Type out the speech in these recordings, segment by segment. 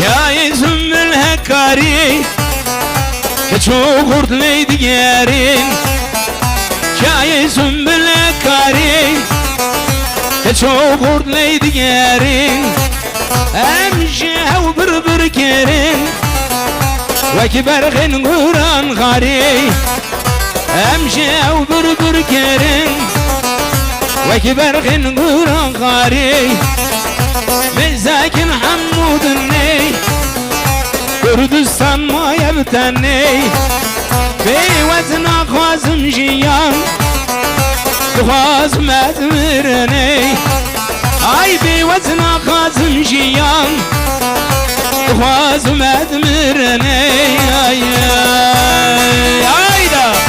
Şayet zümmül hekkari çok hurtleydi yerin. Şayet zümmül hekkari çok hurtleydi yerin. Emşev bir kerin ve kibergin Kur'an gari. Emşev bir kerin ve kibergin Kur'an gari. Mezakin Hammud'un ney Kürdistan maya biten ney Beyvetna khazım jiyan Khazım etmir ney Ay beyvetna khazım jiyan Khazım etmir ney Ay ay ay da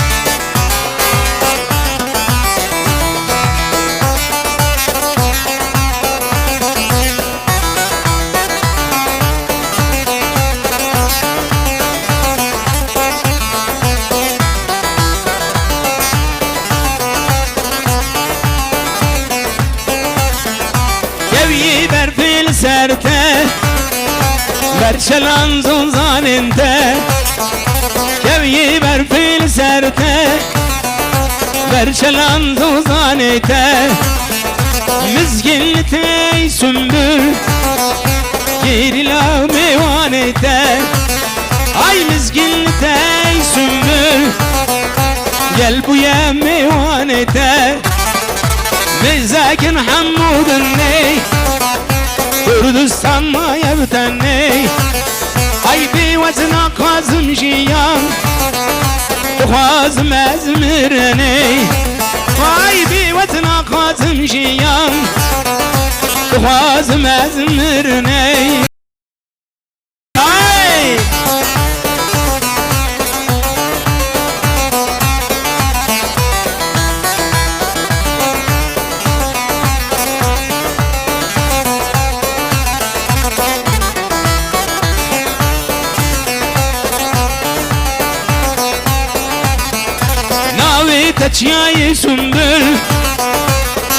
serte Berçelan zunzaninde Kevyi berfil serte Berçelan zunzaninde Mizgiltey sümbül Girila mevanete Ay mizgiltey sümbül Gel bu ya mevanete Mezakin Hammud'un ney Kürdistan maya biten ney Ay beyvezna khazım jiyan Khazım ezmir ney Ay beyvezna khazım jiyan Khazım ezmir ney Ay تچیای سنبل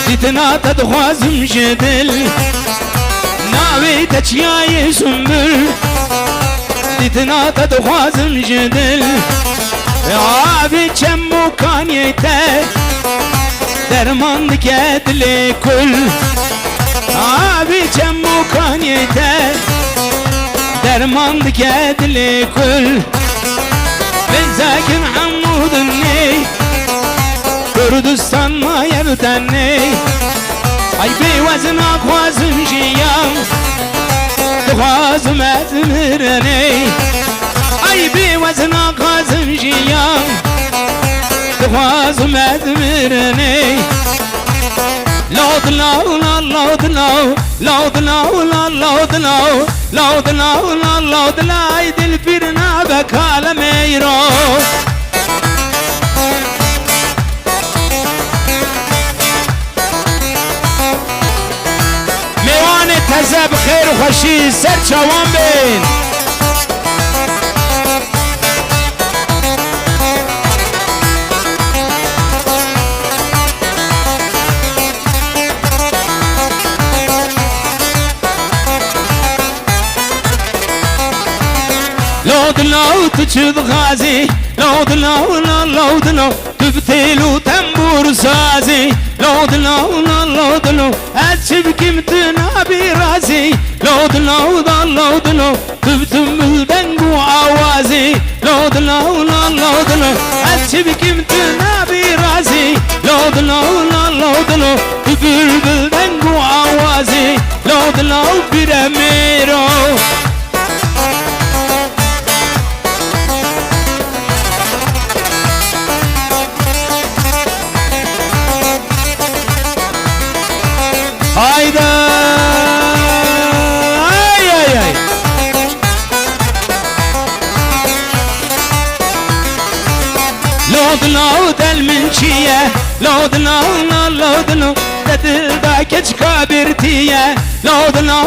دیتنا تدخوازم جدل ناوی تچیای سنبل دیتنا تدخوازم جدل آبی چمو کانیته درمان دکدل کل آبی چمو کانیته درمان دکدل کل بزاکن حمودن نی Kürdistan maya biten ney Ay beyvezna khazım jiyan Khazım etmir ney Ay beyvezna khazım jiyan Khazım etmir ney Laudna laudna laudna laudna laudna laudna Ay dil firna bekale meyro تزه بخیر و خوشی سر چوان بین لودنا تجد غازي لودنا لودنا تفتيلو تنبور سازي لودنا لودنا أتشبكي متنا براسي لودنا لودنا تفتم البنجو عوازي لودنا لودنا أتشبكي متنا براسي لودنا لودنا تفتم البنجو عوازي لودنا برميرو Hayda ay ay ay Lodna del minçiye Lodna lodna Dedil da geç kabirtiye Lodna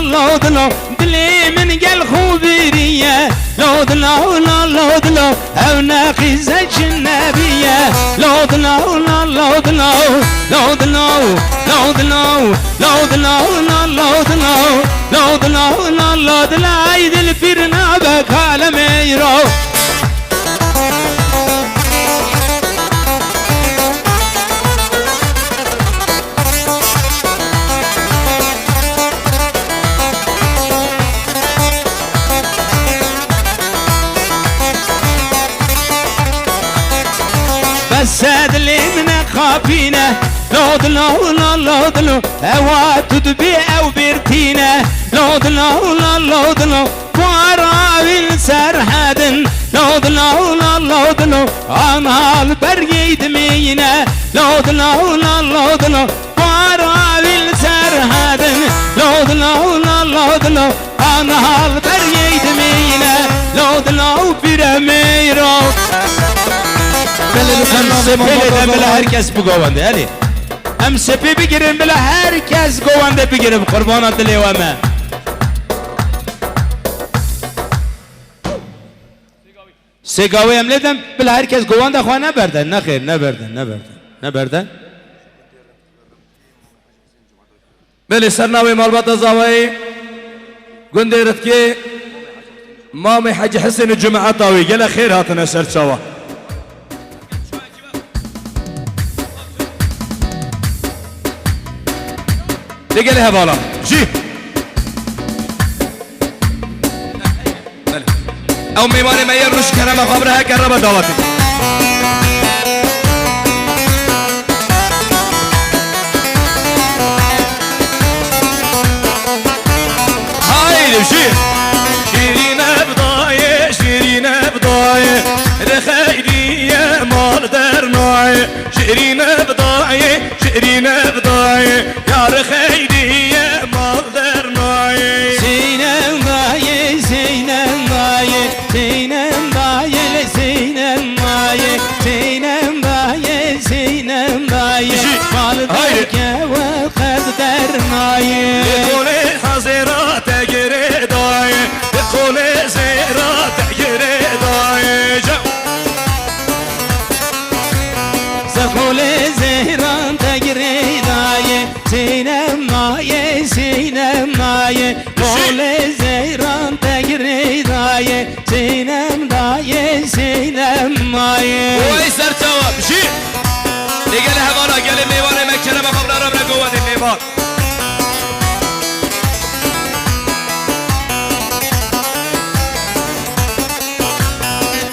lodna Dilimin gel hubiriye Lodna lodna Evne kizze cinnebiye Lodna lodna Lodna دلو لو دلو لو دلو لو دلو لو دلاي دل فيرنا بكال ميرو بس اللي من خافينا لو دلو لو دلو اوات تبيع او بيرتينا لو دلو لو دلو وراوي سرحدن لو دلو لو دلو انا البريد دمينا لو دلو لو دلو وراوي سرحدن لو دلو لو دلو انا البريد دمينا لو دلو بيرميرو Sepeli bile herkes bu govanda yani. Hem sepi bigirin bile herkes govanda bigirin kurban adı levame. Segavi emledem bile herkes govanda kho ne berden ne khair ne berden ne berden. Beli sernavi malbata zavai gunderet ki Mami Hacı Hasan Cuma'atavi gele khair hatına serçava. دیگه له بالا جی او میوانه میر روش کنم خبره کرده دعوتی هاي جی شیرین بدایه رخیریه مال در نوعه شیرین بدایه یار خیریه مال در نوعه Zeynep dayı Zeynep dayı Zeynep dayı Zeynep dayı Zeynep dayı Zeynep dayı Mal derke ve kader nayı Dekole hazirate gire dayı Dekole zirate gire dayı Zekole zehran tegri dayı Zeynep dayı Zeynep dayı Kole zehran tegri dayı Zeynep dayı Zeynep dayı وای سر جواب شي دیگه له بالا گله میوانه مکه ما خبر را بگو ودی میوان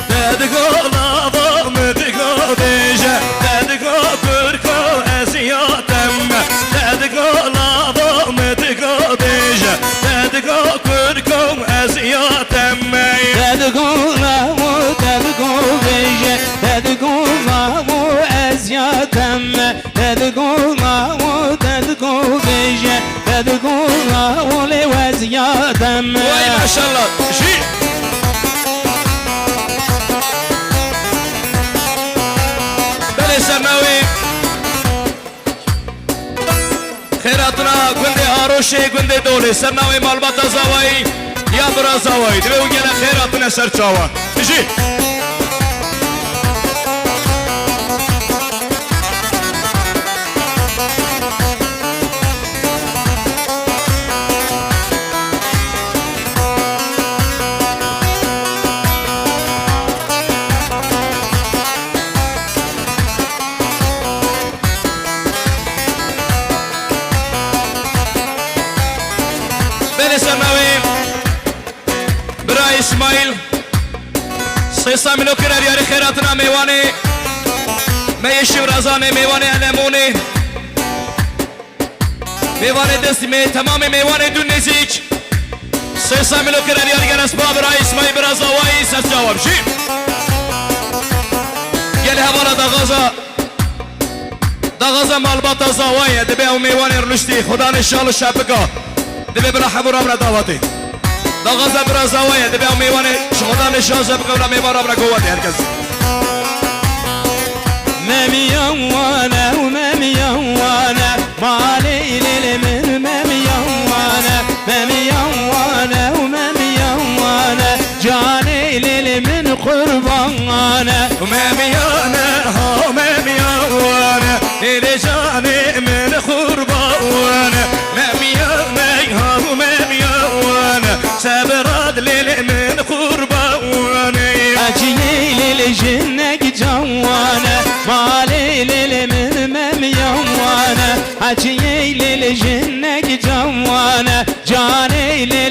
ددگو لابا مدگو دیجه ددگو کرکو ازیاتم ددگو لابا مدگو دیجه ددگو کرکو ازیاتم ددگو لابا ددگو بیجه ددگو لابا ازیاتم ددگو لابا ددگو بیجه ددگو لابا لوزیاتم وای ماشاءالله شي سرناوي خيراتنا گنده آروشي گنده دولي سرناوي مالبات زاوي يا برا زاوي دبي وجينا خيراتنا سرچاوا تجي اسماعیل 300 ملو کرد یاری خیراتنا میوانی میشیم رازانه میوانی علمونی میوانی دستی می تمام میوانی دو نزیک 300 ملو کرد یاری گرس با برای اسماعیل براز آوایی سر جواب شیم گلی حوالا دغازا مالباتا زاوایی دبی او میوانی رلشتی خدا نشال شبکا دبی برا حبور امرا دعواتی دغازا برا زاویه دبی او میوانه شخدا نشان شبکا برا میوان امرا قواتی هرکس مميوانا ومميوانا مالي للمن مميوانا مميوانا ومميوانا جاني للمن قربانا ومميوانا ها مميوانا اللي جاني من قربانا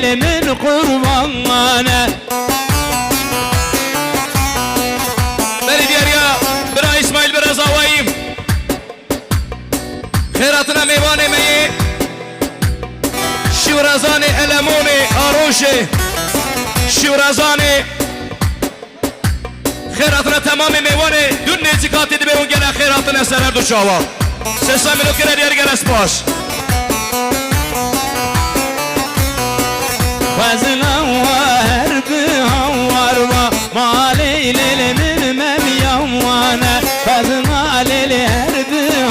leylimin kurbanı. Beni diğer ya bira İsmail biraz havayım. Khairatına meyvan emeği Şivrazani Elemoni Aroşe Şivrazani Khairatına tamamı meyvanı dün nezikat edip ev gelen khairatına eserler duşava. Sesami lokere diğer gelen spaş. Vazına var bir var va mali lelimin memyan vane. Vazına leli her bir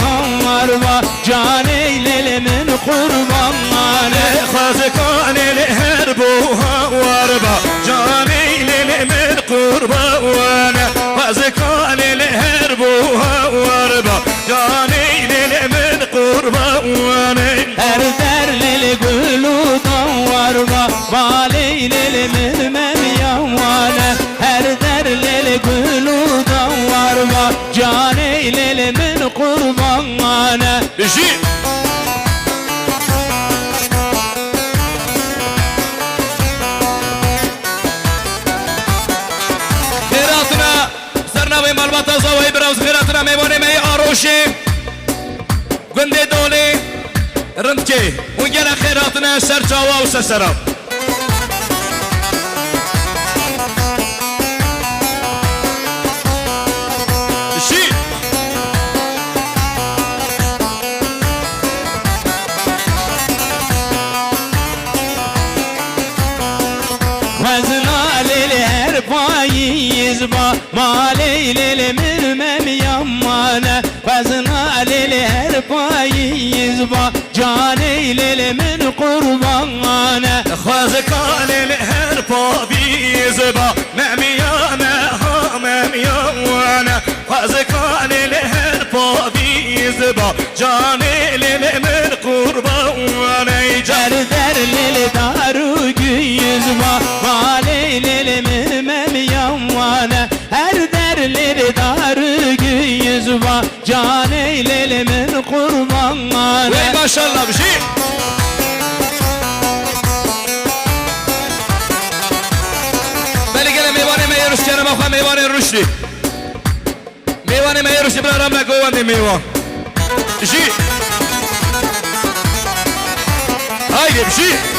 var va cani lelimin kurbanı. Khazikani her bu var ba cani lelimin kurbanı. Khazikani her bu var ba cani lelimin kurbanı. Her derlili gülüdan var va mali lelimin memyan vane. Her derlili gülüdan var va cani lelimin kurbanı. İşi Khairatına Sarnavi malbata zavayı biraz khairatına meyvane meyi aroşi Günde dole Rıntke Bu gene khairatına serçava u sesera İşi Vazına leli her payiz ba mali lelimin memyan mane. Vazına leli her payiz ba cani lelimin kurbanı. Khazikani her paviz ba memiyane ha memiyane Khazikani her paviz ba cani lelimin kurbanı. Her derlili daru güyüz ba mali lelimin memyan mane. Her derlili daru güyüz ba cani lelimin kurbanı. Vay maşallah bir şey. Beni gene meyvane meyruş kere bakma meyvane rüştü. Meyvane meyruş ibra ramla kovandi meyvan. İşi. Haydi bir şey.